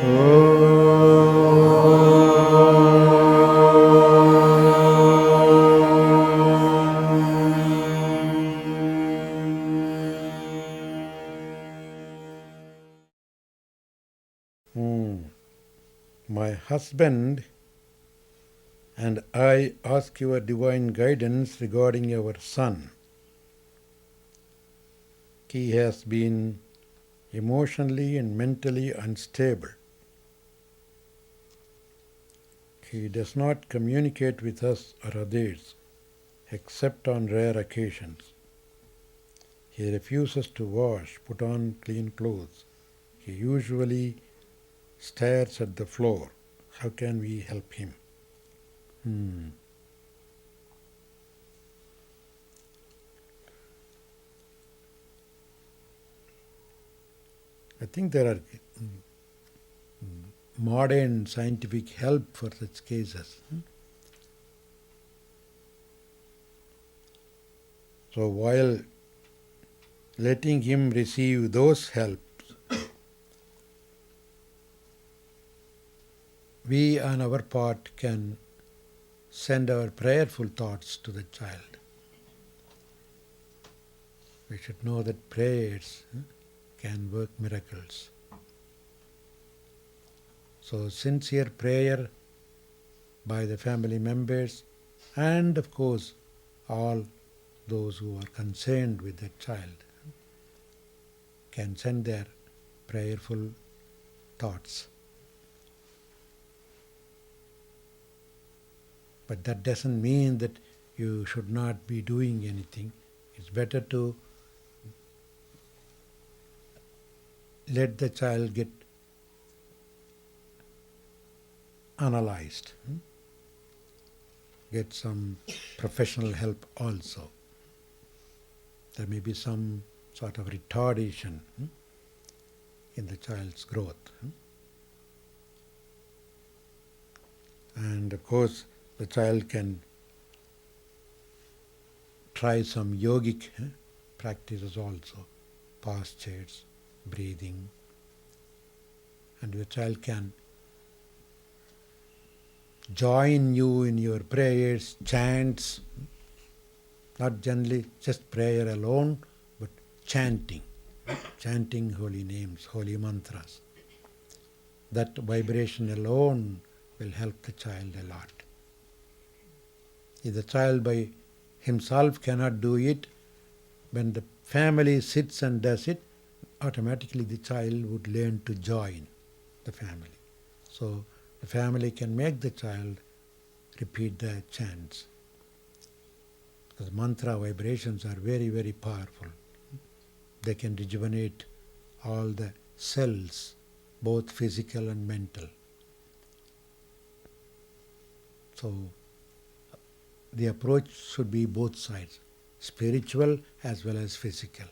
My husband and I ask your divine guidance regarding our son. He has been emotionally and mentally unstable. He does not communicate with us or others, except on rare occasions. He refuses to wash, put on clean clothes. He usually stares at the floor. How can we help him? I think there are modern scientific help for such cases. So while letting him receive those helps, we on our part can send our prayerful thoughts to the child. We should know that prayers can work miracles. So sincere prayer by the family members and of course all those who are concerned with the child can send their prayerful thoughts. But that doesn't mean that you should not be doing anything. It's better to let the child get analyzed, get some professional help also. There may be some sort of retardation in the child's growth. And of course, the child can try some yogic practices also, postures, breathing, and your child can join you in your prayers, chants, not generally just prayer alone, but chanting holy names, holy mantras. That vibration alone will help the child a lot. If the child by himself cannot do it, when the family sits and does it, automatically the child would learn to join the family. So the family can make the child repeat the chants. Because mantra vibrations are very, very powerful. They can rejuvenate all the cells, both physical and mental. So the approach should be both sides, spiritual as well as physical.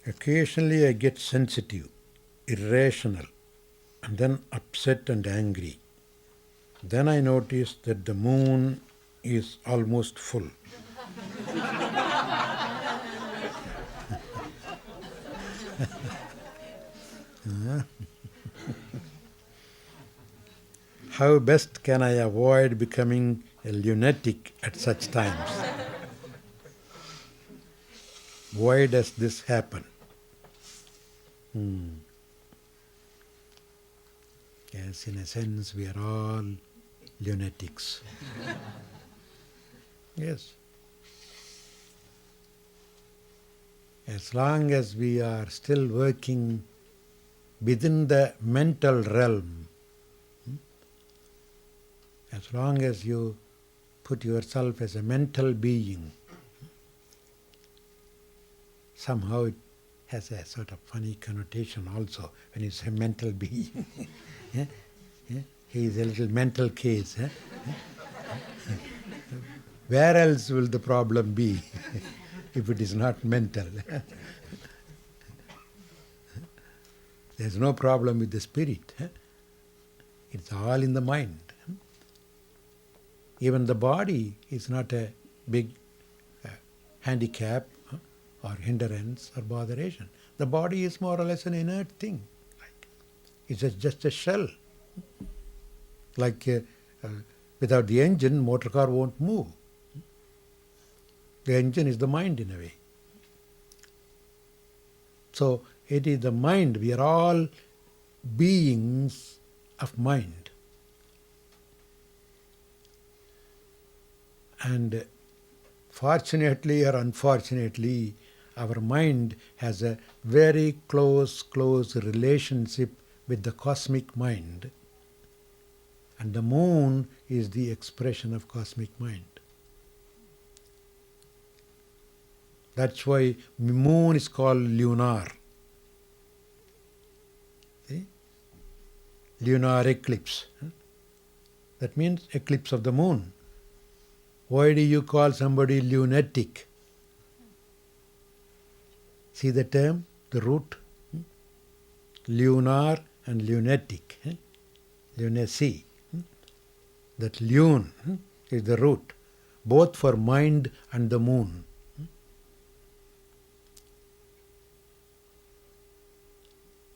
Occasionally I get sensitive, irrational, and then upset and angry. Then I notice that the moon is almost full. How best can I avoid becoming a lunatic at such times? Why does this happen? Yes, in a sense, we are all lunatics. Yes. As long as we are still working within the mental realm, as long as you put yourself as a mental being, somehow it has a sort of funny connotation also when you say mental being. Yeah? Yeah? He is a little mental case. Where else will the problem be if it is not mental? There is no problem with the spirit. It's all in the mind. Even the body is not a big handicap or hindrance or botheration. The body is more or less an inert thing. It's just a shell. Like without the engine, motor car won't move. The engine is the mind in a way. So it is the mind. We are all beings of mind. And fortunately or unfortunately, our mind has a very close relationship with the cosmic mind. And the moon is the expression of cosmic mind. That's why moon is called lunar. See? Lunar eclipse. That means eclipse of the moon. Why do you call somebody lunatic? See the term, the root? Lunar and lunatic. Lunacy. That lune is the root, both for mind and the moon.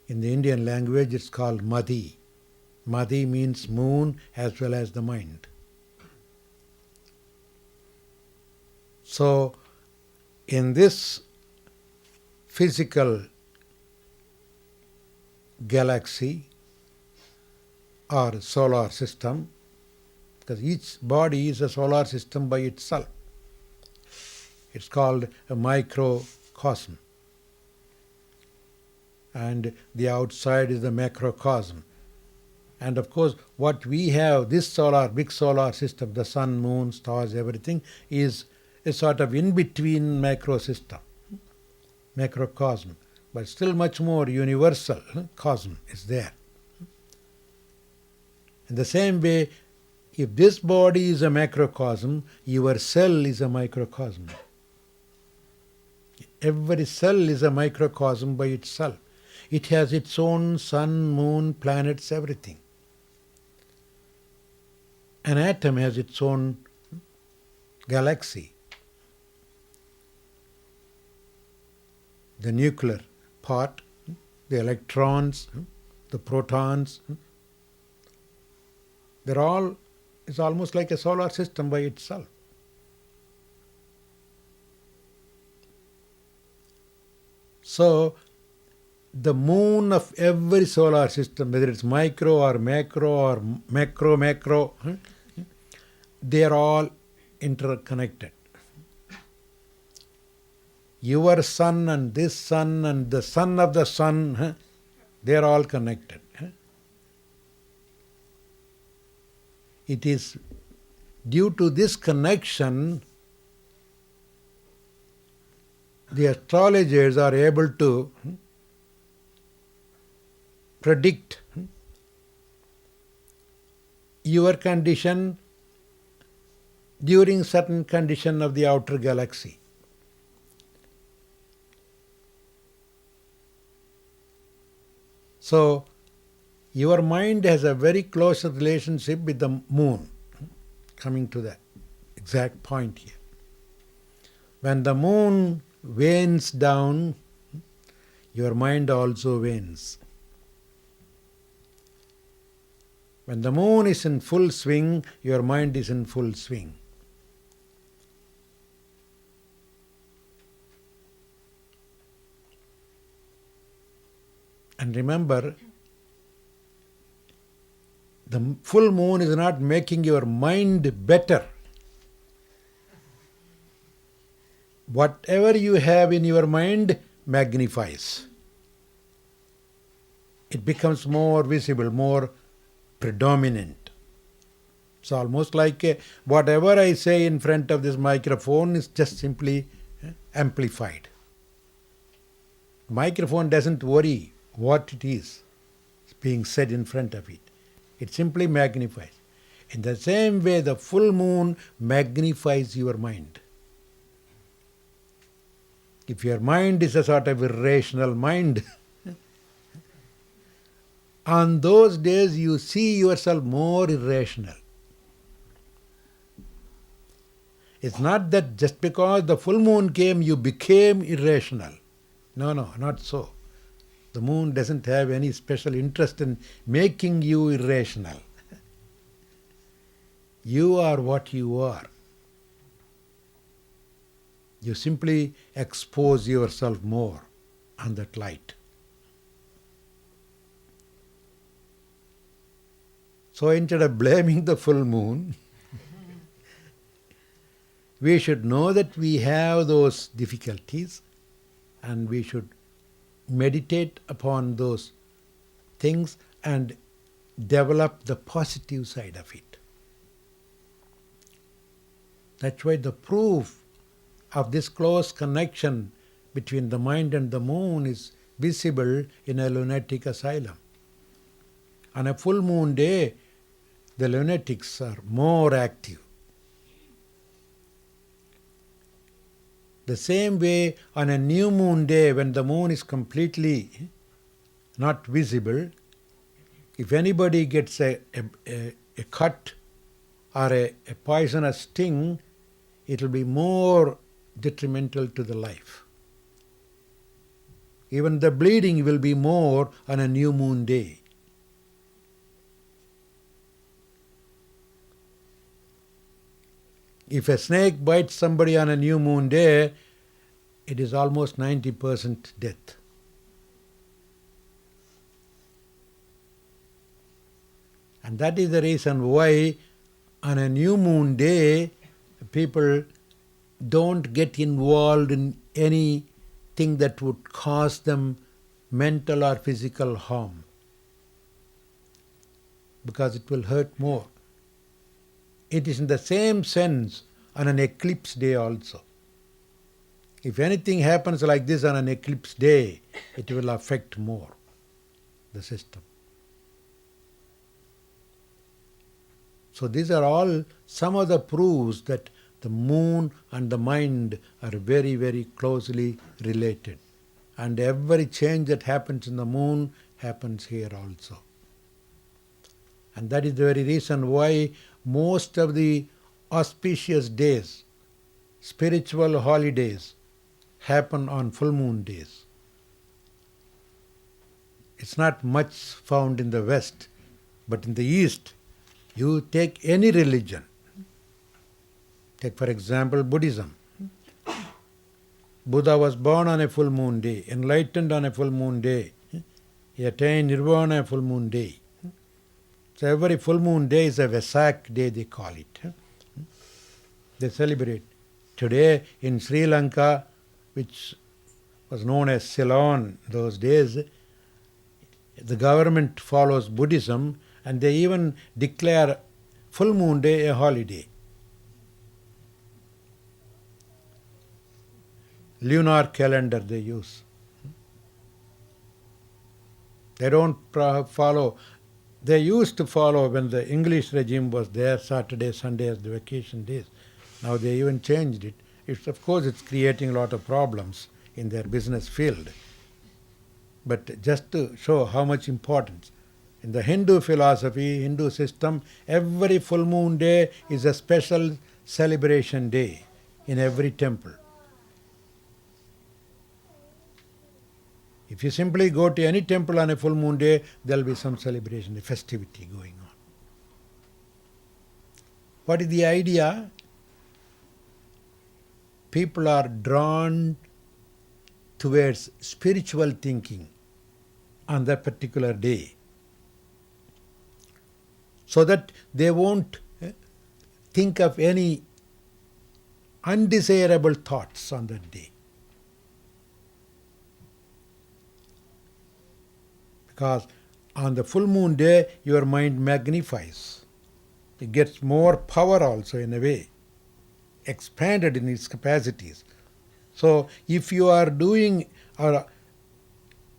In the Indian language, it's called Madi. Madi means moon as well as the mind. So, in this physical galaxy or solar system, because each body is a solar system by itself, it's called a microcosm. And the outside is the macrocosm. And of course, what we have, this big solar system, the sun, moon, stars, everything, is a sort of in-between macro system, macrocosm. But still much more universal cosm is there. In the same way, if this body is a macrocosm, your cell is a microcosm. Every cell is a microcosm by itself. It has its own sun, moon, planets, everything. An atom has its own galaxy. The nuclear part, the electrons, the protons, they're all, it's almost like a solar system by itself. So, the moon of every solar system, whether it's micro or macro or macro, they are all interconnected. Your sun and this sun and the sun of the sun, they are all connected. It is due to this connection the astrologers are able to predict your condition during certain condition of the outer galaxy. So, your mind has a very close relationship with the moon, coming to that exact point here. When the moon wanes down, your mind also wanes. When the moon is in full swing, your mind is in full swing. And remember, the full moon is not making your mind better. Whatever you have in your mind magnifies. It becomes more visible, more predominant. It's almost like whatever I say in front of this microphone is just simply amplified. Microphone doesn't worry what it is being said in front of it. It simply magnifies. In the same way, the full moon magnifies your mind. If your mind is a sort of irrational mind, On those days you see yourself more irrational. It's not that just because the full moon came you became irrational. No, not so. The moon doesn't have any special interest in making you irrational. You are what you are. You simply expose yourself more on that light. So instead of blaming the full moon, we should know that we have those difficulties and we should meditate upon those things and develop the positive side of it. That's why the proof of this close connection between the mind and the moon is visible in a lunatic asylum. On a full moon day, the lunatics are more active. The same way on a new moon day, when the moon is completely not visible, if anybody gets a cut or a poisonous sting, it will be more detrimental to the life. Even the bleeding will be more on a new moon day. If a snake bites somebody on a new moon day, it is almost 90% death. And that is the reason why on a new moon day, people don't get involved in anything that would cause them mental or physical harm, because it will hurt more. It is in the same sense on an eclipse day also. If anything happens like this on an eclipse day, it will affect more the system. So these are all some of the proofs that the moon and the mind are very, very closely related. And every change that happens in the moon happens here also. And that is the very reason why most of the auspicious days, spiritual holidays, happen on full moon days. It's not much found in the West, but in the East, you take any religion. Take, for example, Buddhism. Buddha was born on a full moon day, enlightened on a full moon day. He attained nirvana on a full moon day. So every full moon day is a Vesak day, they call it. They celebrate. Today in Sri Lanka, which was known as Ceylon those days, the government follows Buddhism and they even declare full moon day a holiday. Lunar calendar they use. They don't follow. They used to follow when the English regime was there, Saturday, Sunday as the vacation days. Now they even changed it. Of course, it's creating a lot of problems in their business field. But just to show how much importance. In the Hindu philosophy, Hindu system, every full moon day is a special celebration day in every temple. If you simply go to any temple on a full moon day, there will be some celebration, a festivity going on. What is the idea? People are drawn towards spiritual thinking on that particular day, so that they won't think of any undesirable thoughts on that day. Because on the full moon day, your mind magnifies. It gets more power also in a way, expanded in its capacities. So if you are doing or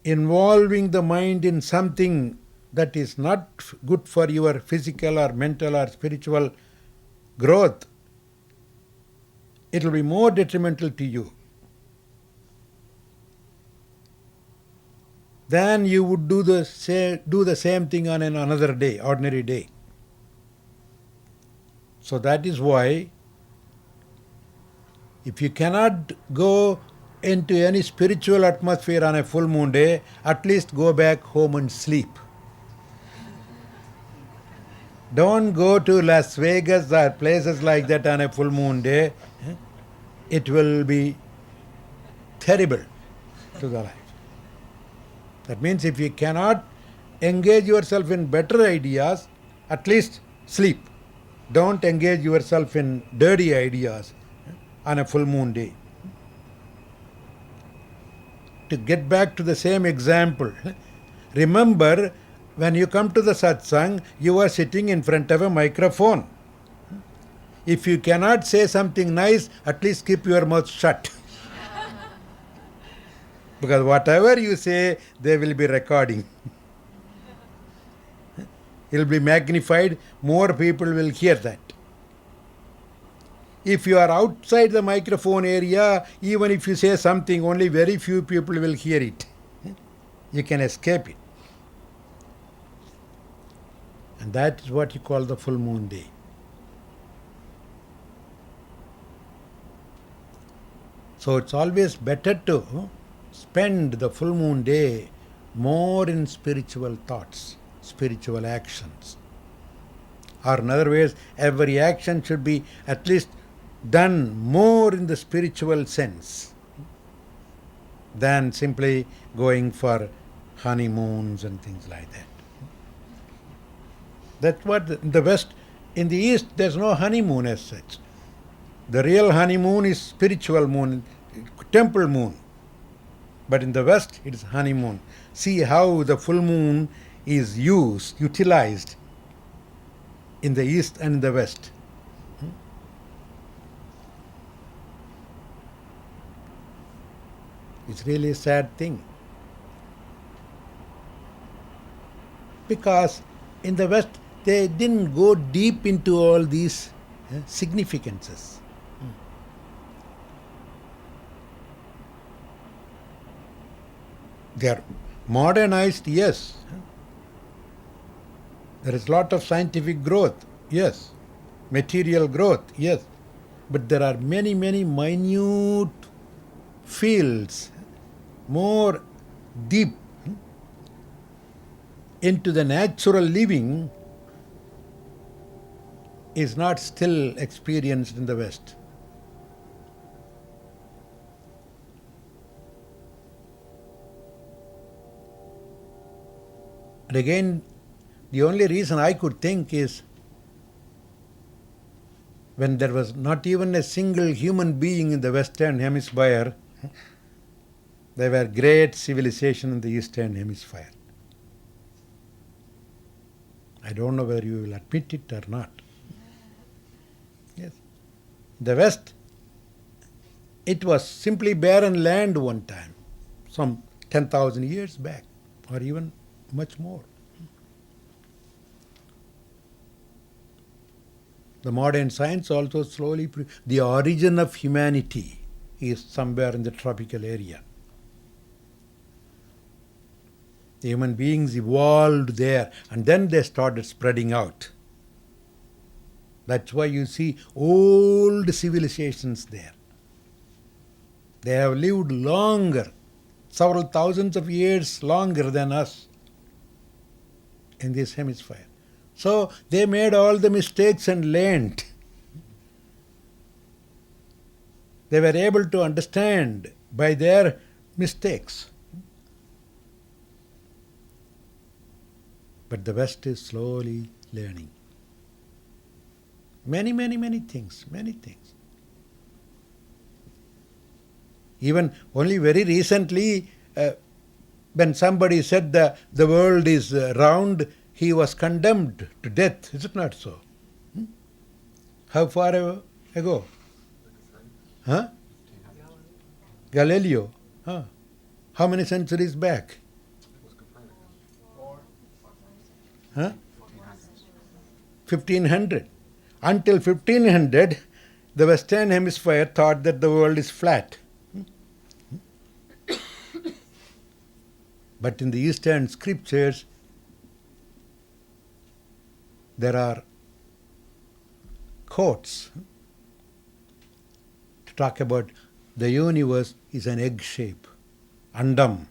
involving the mind in something that is not good for your physical or mental or spiritual growth, it will be more detrimental to you. then you would do the same thing on another day, ordinary day. So that is why, if you cannot go into any spiritual atmosphere on a full moon day, at least go back home and sleep. Don't go to Las Vegas or places like that on a full moon day. It will be terrible to the life. That means if you cannot engage yourself in better ideas, at least sleep. Don't engage yourself in dirty ideas on a full moon day. To get back to the same example, remember, when you come to the satsang, you are sitting in front of a microphone. If you cannot say something nice, at least keep your mouth shut. Because whatever you say, they will be recording. It will be magnified, more people will hear that. If you are outside the microphone area, even if you say something, only very few people will hear it. You can escape it. And that is what you call the full moon day. So it's always better to spend the full moon day more in spiritual thoughts, spiritual actions. Or in other ways, every action should be at least done more in the spiritual sense than simply going for honeymoons and things like that. That's what in the West. In the East, there's no honeymoon as such. The real honeymoon is spiritual moon, temple moon. But in the West, it is honeymoon. See how the full moon is utilized in the East and in the West. It's really a sad thing. Because in the West, they didn't go deep into all these significances. They are modernized, yes. There is a lot of scientific growth, yes. Material growth, yes. But there are many, many minute fields, more deep into the natural living is not still experienced in the West. And again, the only reason I could think is when there was not even a single human being in the Western Hemisphere, there were great civilization in the Eastern Hemisphere. I don't know whether you will admit it or not. Yes. The West, it was simply barren land one time, some 10,000 years back, or even much more. The modern science also slowly the origin of humanity is somewhere in the tropical area. The human beings evolved there and then they started spreading out. That's why you see old civilizations there. They have lived longer, several thousands of years longer than us in this hemisphere. So they made all the mistakes and learned. They were able to understand by their mistakes. But the West is slowly learning. Many things, many things. Even only very recently, when somebody said the world is round, he was condemned to death. Is it not so? How far ago? Huh? Galileo. Huh? How many centuries back? Huh? 1500. Until 1500, the Western Hemisphere thought that the world is flat. But in the Eastern scriptures, there are quotes to talk about the universe is an egg shape, andam.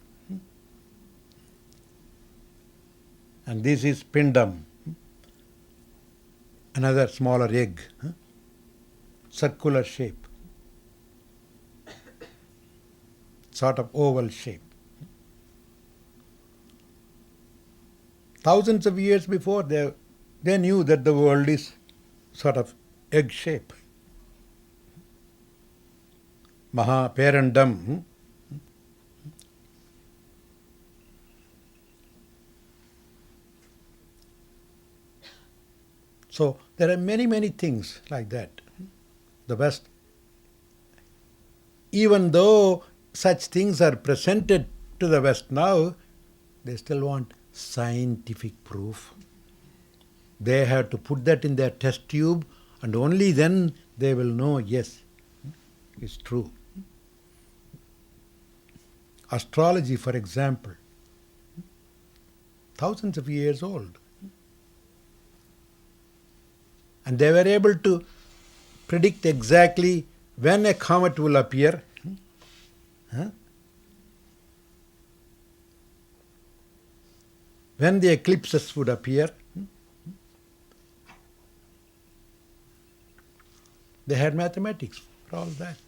And this is pindam, another smaller egg, circular shape, sort of oval shape. Thousands of years before, they knew that the world is sort of egg shape. Maha Perandam. So there are many, many things like that. The West, even though such things are presented to the West now, they still want scientific proof. They have to put that in their test tube, and only then they will know, yes, it's true. Astrology, for example, thousands of years old. And they were able to predict exactly when a comet will appear, when the eclipses would appear. They had mathematics for all that.